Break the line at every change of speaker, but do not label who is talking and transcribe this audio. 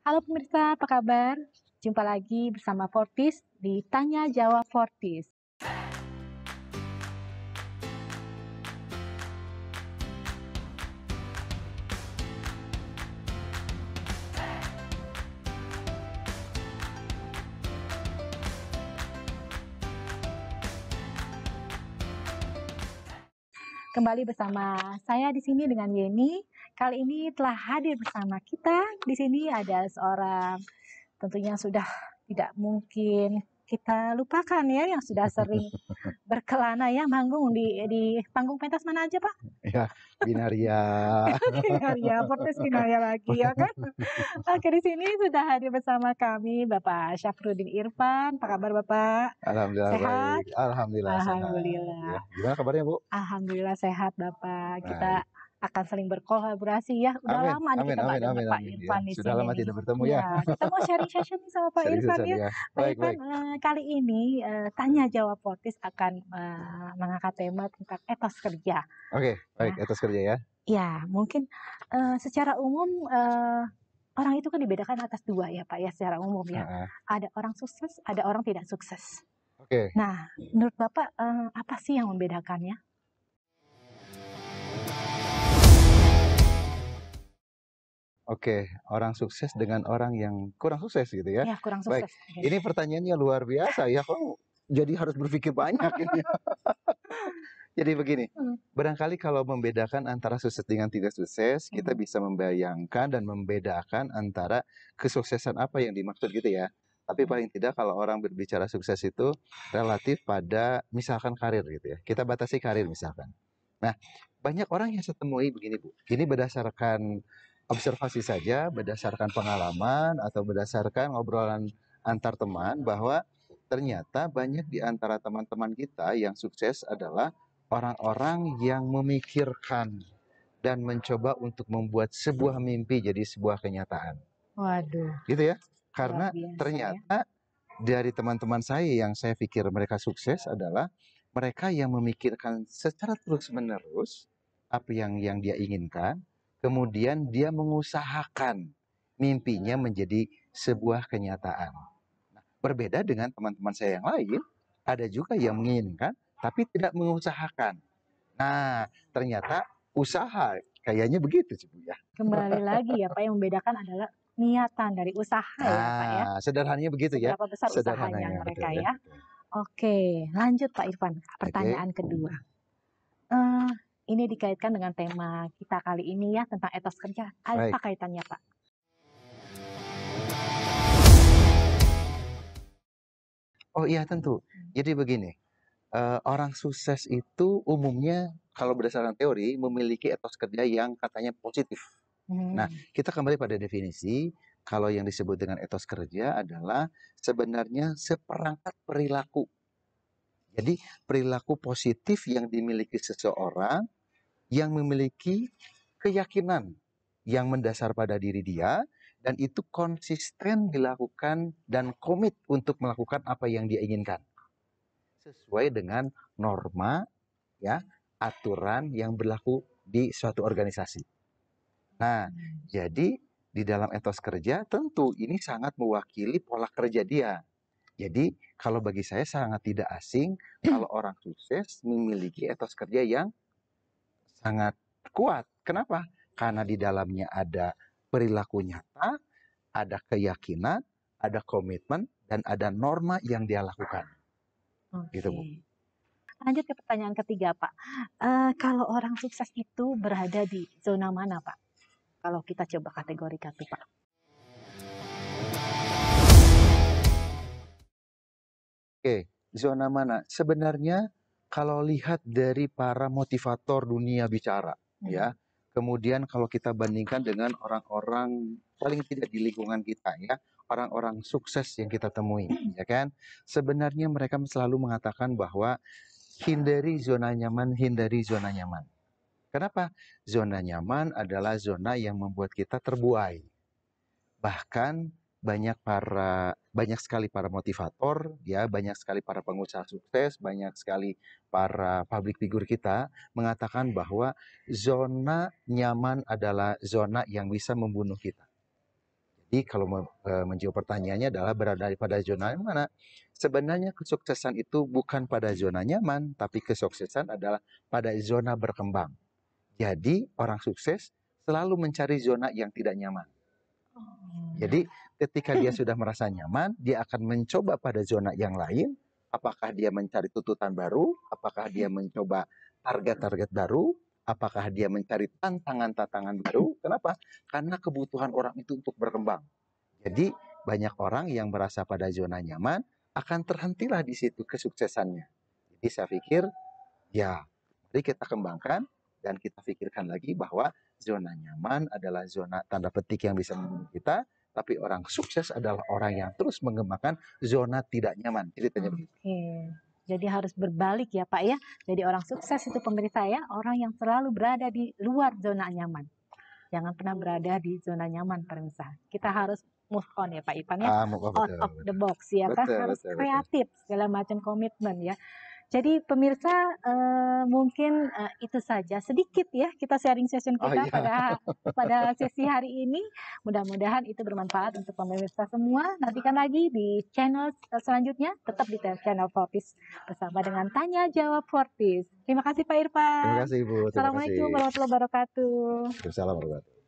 Halo pemirsa, apa kabar? Jumpa lagi bersama Fortis di Tanya Jawab Fortis. Kembali bersama saya di sini dengan Yeni. Kali ini telah hadir bersama kita. Di sini ada seorang tentunya sudah tidak mungkin kita lupakan ya, yang sudah sering berkelana ya manggung di panggung pentas mana aja Pak?
Ya, Binaria.
Binaria, Fortis Binaria lagi ya kan? Oke, di sini sudah hadir bersama kami Bapak Syafruddin Irfan. Apa kabar Bapak?
Alhamdulillah
Sehat?
baik. Alhamdulillah sehat.
Alhamdulillah.
Ya, gimana kabarnya Bu?
Alhamdulillah sehat Bapak. Kita
Baik.
akan saling berkolaborasi ya. Udah
Amin,
lama nih
amin,
kita nggak
amin,
dengar
amin,
Pak
amin. Ya,
Irfan di
sudah
sini
lama
nih.
tidak bertemu ya.
Ya, kita mau sharing session nih sama Pak Irfan
Seriusan
ya.
ya.
Pak
Baik,
Irfan,
baik.
kali ini Tanya Jawab Fortis akan mengangkat tema tentang etos kerja.
Oke, baik.
Ya,
Etos kerja ya.
ya mungkin secara umum orang itu kan dibedakan atas dua ya Pak ya, secara umum ya. Ada orang sukses, ada orang tidak sukses.
Oke.
Nah, menurut Bapak apa sih yang membedakannya?
Oke, orang sukses dengan orang yang kurang sukses gitu ya.
Ya, kurang
Baik.
sukses.
Ini pertanyaannya luar biasa ya. Kok jadi harus berpikir banyak ini. Jadi begini, barangkali kalau membedakan antara sukses dengan tidak sukses, kita bisa membayangkan dan membedakan antara kesuksesan apa yang dimaksud gitu ya. Tapi paling tidak kalau orang berbicara sukses itu relatif pada misalkan karir gitu ya. Kita batasi karir misalkan. Nah, banyak orang yang saya temui begini Bu. Ini berdasarkan observasi saja, berdasarkan pengalaman atau berdasarkan obrolan antar teman bahwa ternyata banyak di antara teman-teman kita yang sukses adalah orang-orang yang memikirkan dan mencoba untuk membuat sebuah mimpi jadi sebuah kenyataan.
Waduh.
Gitu ya. Karena
biasa,
ternyata dari teman-teman saya yang saya pikir mereka sukses adalah mereka yang memikirkan secara terus-menerus apa yang dia inginkan, kemudian dia mengusahakan mimpinya menjadi sebuah kenyataan. Berbeda dengan teman-teman saya yang lain, ada juga yang menginginkan tapi tidak mengusahakan. Nah, ternyata usaha kayaknya begitu sih Bu ya.
Kembali lagi ya Pak, yang membedakan adalah niatan dari usaha ya Pak ya.
Sederhananya begitu ya.
Seberapa besar usahanya
Sederhananya
mereka
betul
ya. Oke, lanjut Pak Irfan. Pertanyaan kedua. Ini dikaitkan dengan tema kita kali ini ya, tentang etos kerja. Apa kaitannya Pak?
Oh iya tentu. Jadi begini, orang sukses itu umumnya kalau berdasarkan teori memiliki etos kerja yang katanya positif. Nah, kita kembali pada definisi, kalau yang disebut dengan etos kerja adalah sebenarnya seperangkat perilaku. Jadi perilaku positif yang dimiliki seseorang yang memiliki keyakinan yang mendasar pada diri dia dan itu konsisten dilakukan dan komit untuk melakukan apa yang dia inginkan sesuai dengan norma ya aturan yang berlaku di suatu organisasi. Nah, jadi di dalam etos kerja tentu ini sangat mewakili pola kerja dia. Jadi kalau bagi saya sangat tidak asing kalau orang sukses memiliki etos kerja yang sangat kuat. Kenapa? Karena di dalamnya ada perilaku nyata, ada keyakinan, ada komitmen, dan ada norma yang dia lakukan. Gitu, Bu.
Lanjut ke pertanyaan ketiga, Pak. Kalau orang sukses itu berada di zona mana, Pak? Kalau kita coba kategorikan tuh, Pak.
Oke, zona mana? Sebenarnya kalau lihat dari para motivator dunia bicara, ya. Kemudian kalau kita bandingkan dengan orang-orang paling tidak di lingkungan kita, ya, orang-orang sukses yang kita temui, ya kan? Sebenarnya mereka selalu mengatakan bahwa hindari zona nyaman, hindari zona nyaman. Kenapa? Zona nyaman adalah zona yang membuat kita terbuai. Bahkan banyak sekali para motivator, ya, banyak sekali para pengusaha sukses, banyak sekali para public figure kita mengatakan bahwa zona nyaman adalah zona yang bisa membunuh kita. Jadi kalau menjawab pertanyaannya adalah berada pada zona yang mana? Sebenarnya kesuksesan itu bukan pada zona nyaman, tapi kesuksesan adalah pada zona berkembang. Jadi orang sukses selalu mencari zona yang tidak nyaman. Jadi ketika dia sudah merasa nyaman, dia akan mencoba pada zona yang lain. Apakah dia mencari tuntutan baru? Apakah dia mencoba target-target baru? Apakah dia mencari tantangan-tantangan baru? Kenapa? Karena kebutuhan orang itu untuk berkembang. Jadi banyak orang yang merasa pada zona nyaman akan terhentilah di situ kesuksesannya. Jadi saya pikir ya mari kita kembangkan dan kita pikirkan lagi bahwa zona nyaman adalah zona tanda petik yang bisa membunuh kita, tapi orang sukses adalah orang yang terus mengembangkan zona tidak nyaman. Ceritanya begitu.
Jadi harus berbalik ya Pak ya. Jadi orang sukses itu pemirsa ya, orang yang selalu berada di luar zona nyaman. Jangan pernah berada di zona nyaman pemirsa. Kita harus move on ya Pak Ipan ya. Out of the box ya kan. Harus kreatif, segala macam komitmen ya. Jadi pemirsa mungkin itu saja sedikit ya kita sharing session kita pada sesi hari ini. Mudah-mudahan itu bermanfaat untuk pemirsa semua. Nantikan lagi di channel selanjutnya, tetap di channel Fortis bersama dengan Tanya Jawab Fortis. Terima kasih Pak Irfan.
Terima kasih Ibu.
Assalamualaikum warahmatullahi wabarakatuh.
Waalaikumsalam warahmatullahi wabarakatuh.